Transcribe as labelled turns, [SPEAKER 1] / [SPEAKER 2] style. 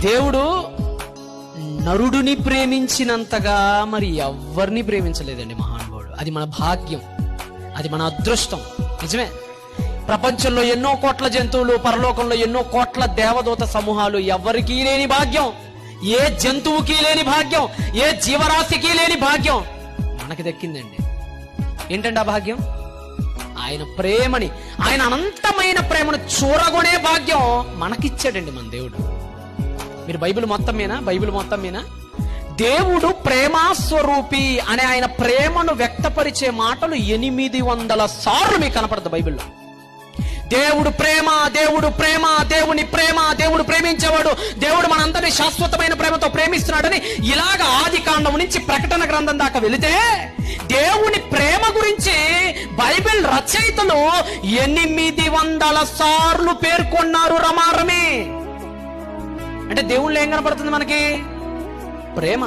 [SPEAKER 1] దేవుడు నరుడిని ప్రేమించినంతగా మరి ఎవరిని ప్రేమించలేదండి మహానుభావుడు. అది మన భాగ్యం, అది మన అదృష్టం. నిజమే, ప్రపంచంలో ఎన్నో కోట్ల జంతువులు, పరలోకంలో ఎన్నో కోట్ల దేవదూత సమూహాలు, ఎవరికీ లేని భాగ్యం, ఏ జంతువుకి లేని భాగ్యం, ఏ జీవరాశికి లేని భాగ్యం మనకి దక్కిందండి. ఏంటండి ఆ భాగ్యం? ఆయన ప్రేమని, ఆయన అనంతమైన ప్రేమను చూరగొనే భాగ్యం మనకిచ్చాడండి మన దేవుడు. మీరు బైబిల్ మొత్తం మీనా దేవుడు ప్రేమాస్వరూపి అనే ఆయన ప్రేమను వ్యక్తపరిచే మాటలు 800 సార్లు మీకు కనపడదు బైబిల్లో. దేవుడు ప్రేమ, దేవుడు ప్రేమ, దేవుని ప్రేమ, దేవుడు ప్రేమించేవాడు, దేవుడు మనందరినీ శాశ్వతమైన ప్రేమతో ప్రేమిస్తున్నాడని ఇలాగ ఆది కాండం నుంచి ప్రకటన గ్రంథం దాకా వెళితే దేవుని ప్రేమ గురించి బైబిల్ రచయితలు 800 సార్లు పేర్కొన్నారు రమారమి. అంటే దేవుళ్ళు ఏం కనపడుతుంది మనకి? ప్రేమ.